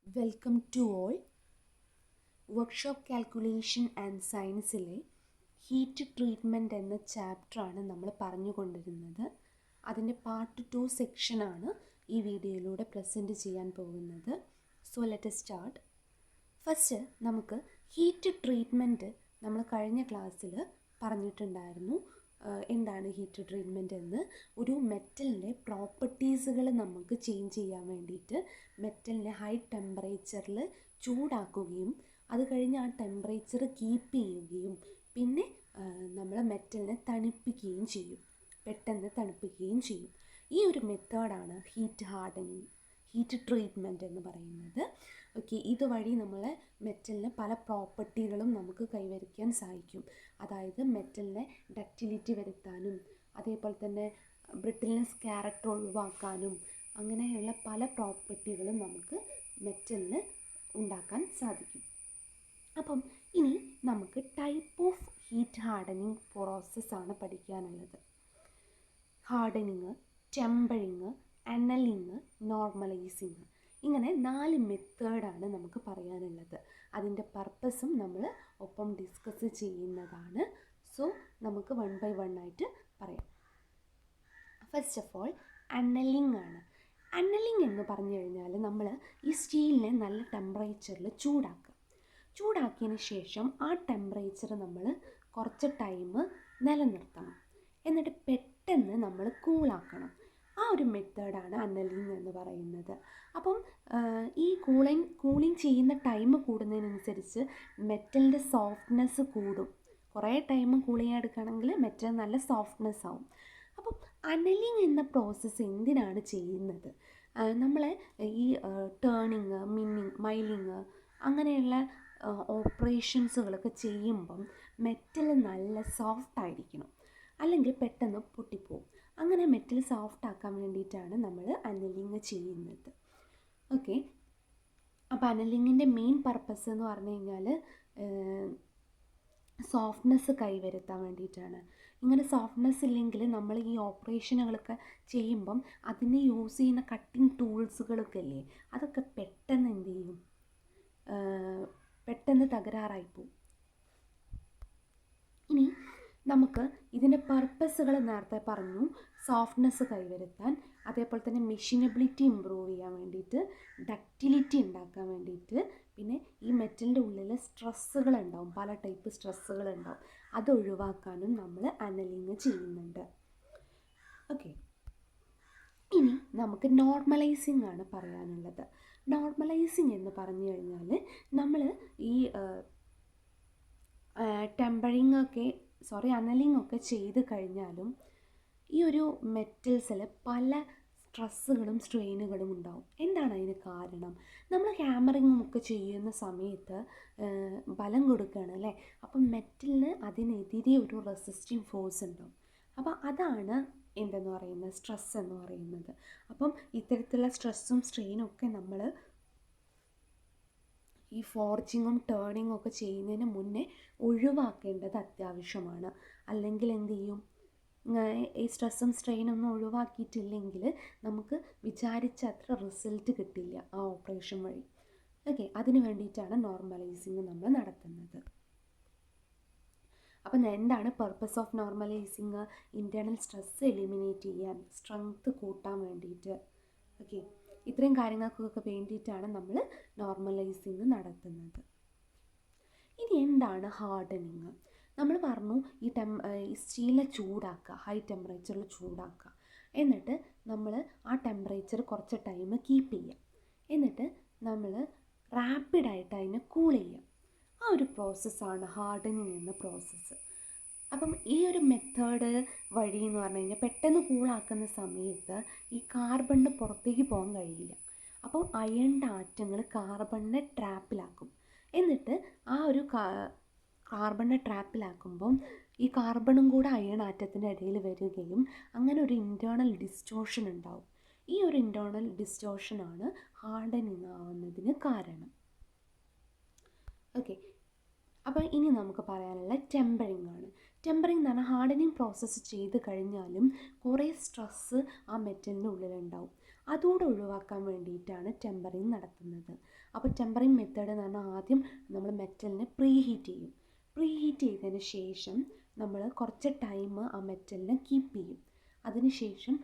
Welcome to all. Workshop calculation and സയൻസിലെ heat treatment എന്ന ചാപ്റ്ററാണ് നമ്മൾ പറഞ്ഞുകൊണ്ടിരുന്നത്. അതിൻ്റെ പാർട്ട് 2 സെക്ഷനാണ് ഈ വീഡിയോയിലൂടെ പ്രസൻറ്റ് ചെയ്യാൻ പോകുന്നത്. So let us start. First നമുക്ക് ഹീറ്റ് ട്രീറ്റ്മെൻറ്റ് നമ്മൾ കഴിഞ്ഞ ക്ലാസ്സിൽ പറഞ്ഞിട്ടുണ്ടായിരുന്നു. എന്താണ് ഹീറ്റ് ട്രീറ്റ്മെൻറ്റ് എന്ന്. ഒരു മെറ്റലിൻ്റെ പ്രോപ്പർട്ടീസുകൾ നമുക്ക് ചേഞ്ച് ചെയ്യാൻ വേണ്ടിയിട്ട് മെറ്റലിനെ ഹൈ ടെമ്പറേച്ചറിൽ ചൂടാക്കുകയും അത് കഴിഞ്ഞ് ആ ടെമ്പറേച്ചർ കീപ്പ് ചെയ്യുകയും പിന്നെ നമ്മൾ മെറ്റലിനെ തണുപ്പിക്കുകയും ചെയ്യും, പെട്ടെന്ന് തണുപ്പിക്കുകയും ചെയ്യും. ഈ ഒരു മെത്തേഡാണ് ഹീറ്റ് ഹാർഡനിങ്, ഹീറ്റ് ട്രീറ്റ്മെൻറ്റ് എന്ന് പറയുന്നത്. ഓക്കെ, ഇതുവഴി നമ്മളെ മെറ്റലിന് പല പ്രോപ്പർട്ടികളും നമുക്ക് കൈവരിക്കാൻ സാധിക്കും. അതായത് മെറ്റലിനെ ഡക്റ്റിലിറ്റി വരുത്താനും അതേപോലെ തന്നെ ബ്രിട്ടിൽനെസ് ക്യാരക്ടർ ഒഴിവാക്കാനും അങ്ങനെയുള്ള പല പ്രോപ്പർട്ടികളും നമുക്ക് മെറ്റലിന് ഉണ്ടാക്കാൻ സാധിക്കും. അപ്പം ഇനി നമുക്ക് ടൈപ്പ് ഓഫ് ഹീറ്റ് ഹാർഡനിങ് പ്രോസസ്സാണ് പഠിക്കാനുള്ളത്. ഹാർഡനിങ്, ടെമ്പറിങ്, അനലിങ്, നോർമലൈസിങ്, ഇങ്ങനെ 4 മെത്തേഡാണ് നമുക്ക് പറയാനുള്ളത്. അതിൻ്റെ പർപ്പസും നമ്മൾ ഒപ്പം ഡിസ്കസ് ചെയ്യുന്നതാണ്. സോ നമുക്ക് 1 by 1 ആയിട്ട് പറയാം. ഫസ്റ്റ് ഓഫ് ഓൾ അനലിങ് ആണ്. അനലിങ് എന്ന് പറഞ്ഞു കഴിഞ്ഞാൽ നമ്മൾ ഈ സ്റ്റീലിനെ നല്ല ടെമ്പറേച്ചറിൽ ചൂടാക്കിയതിന് ശേഷം ആ ടെമ്പറേച്ചർ നമ്മൾ കുറച്ച് ടൈം നിലനിർത്തണം, എന്നിട്ട് പെട്ടെന്ന് നമ്മൾ കൂളാക്കണം. ആ ഒരു മെത്തേഡാണ് അനലിങ് എന്ന് പറയുന്നത്. അപ്പം ഈ കൂളിങ് ചെയ്യുന്ന ടൈം കൂടുന്നതിനനുസരിച്ച് മെറ്റലിൻ്റെ സോഫ്റ്റ്നെസ് കൂടും. കുറേ ടൈം കൂളിങ് എടുക്കുകയാണെങ്കിൽ മെറ്റൽ നല്ല സോഫ്റ്റ്നെസ് ആവും. അപ്പം അനലിങ് എന്ന പ്രോസസ്സ് എന്തിനാണ് ചെയ്യുന്നത്? നമ്മളെ ഈ ടേണിങ്, മൈലിങ് അങ്ങനെയുള്ള ഓപ്പറേഷൻസുകളൊക്കെ ചെയ്യുമ്പം മെറ്റൽ നല്ല സോഫ്റ്റ് ആയിരിക്കണം, അല്ലെങ്കിൽ പെട്ടെന്ന് പൊട്ടിപ്പോവും. അങ്ങനെ മെറ്റൽ സോഫ്റ്റ് ആക്കാൻ വേണ്ടിയിട്ടാണ് നമ്മൾ അനലിങ് ചെയ്യുന്നത്. ഓക്കെ, അപ്പോൾ അനലിങ്ങിൻ്റെ മെയിൻ പർപ്പസ് എന്ന് പറഞ്ഞു കഴിഞ്ഞാൽ സോഫ്റ്റ്നെസ് കൈവരുത്താൻ വേണ്ടിയിട്ടാണ്. ഇങ്ങനെ സോഫ്റ്റ്നെസ് ഇല്ലെങ്കിൽ നമ്മൾ ഈ ഓപ്പറേഷനുകളൊക്കെ ചെയ്യുമ്പം അതിന് യൂസ് ചെയ്യുന്ന കട്ടിങ് ടൂൾസുകളൊക്കെ ഇല്ലേ, അതൊക്കെ പെട്ടെന്ന് എന്ത് ചെയ്യും, പെട്ടെന്ന് തകരാറായിപ്പോവും. ഇനി നമുക്ക് ഇതിൻ്റെ പർപ്പസുകൾ നേരത്തെ പറഞ്ഞു. സോഫ്റ്റ്നെസ് കൈവരുത്താൻ, അതേപോലെ തന്നെ മെഷീനബിലിറ്റി ഇമ്പ്രൂവ് ചെയ്യാൻ വേണ്ടിയിട്ട്, ഡക്റ്റിലിറ്റി ഉണ്ടാക്കാൻ വേണ്ടിയിട്ട്, പിന്നെ ഈ മെറ്റലിൻ്റെ ഉള്ളിൽ സ്ട്രെസ്സുകളുണ്ടാവും, പല ടൈപ്പ് സ്ട്രെസ്സുകളുണ്ടാവും, അത് ഒഴിവാക്കാനും നമ്മൾ അനലിങ് ചെയ്യുന്നുണ്ട്. ഓക്കെ, ഇനി നമുക്ക് നോർമലൈസിങ് ആണ് പറയാനുള്ളത്. നോർമലൈസിങ് എന്ന് പറഞ്ഞു കഴിഞ്ഞാൽ നമ്മൾ ഈ അനലിങ് ഒക്കെ ചെയ്ത് കഴിഞ്ഞാലും ഈ ഒരു മെറ്റൽസിൽ പല സ്ട്രെസ്സുകളും സ്ട്രെയിനുകളും ഉണ്ടാവും. എന്താണ് അതിന് കാരണം? നമ്മൾ ഹാമറിങ്ങും ഒക്കെ ചെയ്യുന്ന സമയത്ത് ബലം കൊടുക്കുകയാണ് അല്ലേ, അപ്പം മെറ്റലിന് അതിനെതിരെ ഒരു റെസിസ്റ്റിംഗ് ഫോഴ്സ് ഉണ്ടാവും. അപ്പോൾ അതാണ് എന്തെന്ന് പറയുന്നത്, സ്ട്രെസ് എന്ന് പറയുന്നത്. അപ്പം ഇത്തരത്തിലുള്ള സ്ട്രെസ്സും സ്ട്രെയിനും ഒക്കെ നമ്മൾ ഈ ഫോർജിങ്ങും ടേണിങ്ങും ഒക്കെ ചെയ്യുന്നതിന് മുന്നേ ഒഴിവാക്കേണ്ടത് അത്യാവശ്യമാണ്. അല്ലെങ്കിൽ എന്ത് ചെയ്യും, ഈ സ്ട്രെസ്സും സ്ട്രെയിനൊന്നും ഒഴിവാക്കിയിട്ടില്ലെങ്കിൽ നമുക്ക് വിചാരിച്ച അത്ര റിസൾട്ട് കിട്ടില്ല ആ ഓപ്പറേഷൻ വഴി. ഓക്കെ, അതിന് വേണ്ടിയിട്ടാണ് നോർമലൈസിങ് നമ്മൾ നടത്തുന്നത്. അപ്പം എന്താണ് purpose of normalising? Internal stress eliminate ചെയ്യാൻ, സ്ട്രെങ്ത് കൂട്ടാൻ വേണ്ടിയിട്ട്. ഓക്കെ, ഇത്രയും കാര്യങ്ങൾക്കൊക്കെ വേണ്ടിയിട്ടാണ് നമ്മൾ നോർമലൈസിങ് നടത്തുന്നത്. ഇനി എന്താണ് ഹാർഡനിങ്? നമ്മൾ പറഞ്ഞു ഈ സ്റ്റീലിനെ ചൂടാക്കുക, ഹൈ ടെമ്പറേച്ചറിൽ ചൂടാക്കുക, എന്നിട്ട് നമ്മൾ ആ ടെമ്പറേച്ചർ കുറച്ച് ടൈം കീപ്പ് ചെയ്യുക, എന്നിട്ട് നമ്മൾ റാപ്പിഡായിട്ട് അതിനെ കൂൾ ചെയ്യുക. ആ ഒരു പ്രോസസ്സാണ് ഹാർഡനിങ് എന്ന പ്രോസസ്സ്. അപ്പം ഈ ഒരു മെത്തേഡ് വഴി എന്ന് പറഞ്ഞു കഴിഞ്ഞാൽ പെട്ടെന്ന് കൂളാക്കുന്ന സമയത്ത് ഈ കാർബണിന് പുറത്തേക്ക് പോകാൻ കഴിയില്ല. അപ്പോൾ അയണിൻ്റെ ആറ്റങ്ങൾ കാർബണിനെ ട്രാപ്പിലാക്കും. എന്നിട്ട് ആ ഒരു കാർബണിനെ ട്രാപ്പിലാക്കുമ്പം ഈ കാർബണും കൂടെ അയൺ ആറ്റത്തിൻ്റെ ഇടയിൽ വരികയും അങ്ങനെ ഒരു ഇൻറ്റേർണൽ ഡിസ്റ്റോർഷൻ ഉണ്ടാവും. ഈ ഒരു ഇൻറ്റേർണൽ ഡിസ്റ്റോർഷനാണ് ഹാർഡനിങ് ആവുന്നതിന് കാരണം. ഓക്കെ, അപ്പോൾ ഇനി നമുക്ക് പറയാനുള്ള ടെമ്പറിങ് ആണ്. ടെമ്പറിങ് എന്ന് പറഞ്ഞാൽ ഹാർഡനിങ് പ്രോസസ്സ് ചെയ്ത് കഴിഞ്ഞാലും കുറേ സ്ട്രെസ്സ് ആ മെറ്റലിൻ്റെ ഉള്ളിലുണ്ടാവും. അതുകൂടെ ഒഴിവാക്കാൻ വേണ്ടിയിട്ടാണ് ടെമ്പറിങ് നടത്തുന്നത്. അപ്പോൾ ടെമ്പറിങ് മെത്തേഡ് എന്ന് പറഞ്ഞാൽ ആദ്യം നമ്മൾ മെറ്റലിനെ പ്രീ ഹീറ്റ് ചെയ്യും. പ്രീ ഹീറ്റ് ചെയ്തതിന് ശേഷം നമ്മൾ കുറച്ച് ടൈം ആ മെറ്റലിനെ കീപ്പ് ചെയ്യും. അതിനുശേഷം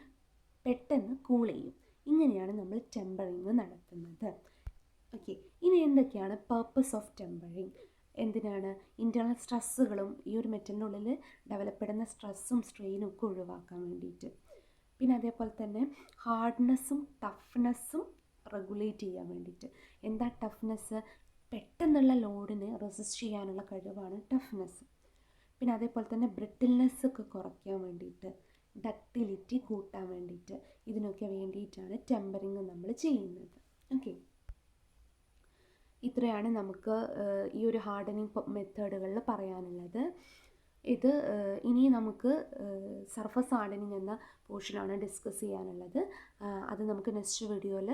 പെട്ടെന്ന് കൂൾ ചെയ്യും. ഇങ്ങനെയാണ് നമ്മൾ ടെമ്പറിങ് നടത്തുന്നത്. ഓക്കെ, ഇനി എന്തൊക്കെയാണ് പർപ്പസ് ഓഫ് ടെമ്പറിങ്? എന്തിനാണ്? ഇൻറ്റേർണൽ സ്ട്രെസ്സുകളും ഈ ഒരു മെറ്റലിനുള്ളിൽ ഡെവലപ്പെടുന്ന സ്ട്രെസ്സും സ്ട്രെയിനും ഒക്കെ ഒഴിവാക്കാൻ വേണ്ടിയിട്ട്. പിന്നെ അതേപോലെ തന്നെ ഹാർഡ്നെസ്സും ടഫ്നെസ്സും റെഗുലേറ്റ് ചെയ്യാൻ വേണ്ടിയിട്ട്. എന്താ ടഫ്നെസ്? പെട്ടെന്നുള്ള ലോഡിനെ റെസിസ്റ്റ് ചെയ്യാനുള്ള കഴിവാണ് ടഫ്നെസ്. പിന്നെ അതേപോലെ തന്നെ ബ്രിട്ടിൽനെസ് ഒക്കെ കുറയ്ക്കാൻ വേണ്ടിയിട്ട്, ഡക്റ്റിലിറ്റി കൂട്ടാൻ വേണ്ടിയിട്ട്, ഇതിനൊക്കെ വേണ്ടിയിട്ടാണ് ടെമ്പറിങ് നമ്മൾ ചെയ്യുന്നത്. ഓക്കെ, ഇത്രയാണ് നമുക്ക് ഈ ഒരു ഹാർഡനിങ് മെത്തേഡുകളിൽ പറയാനുള്ളത്. ഇത് ഇനി നമുക്ക് സർഫസ് ഹാർഡനിങ് എന്ന പോർഷനാണ് ഡിസ്കസ് ചെയ്യാനുള്ളത്. അത് നമുക്ക് നെക്സ്റ്റ് വീഡിയോയിൽ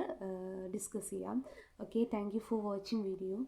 ഡിസ്കസ് ചെയ്യാം. Okay, thank you for watching video.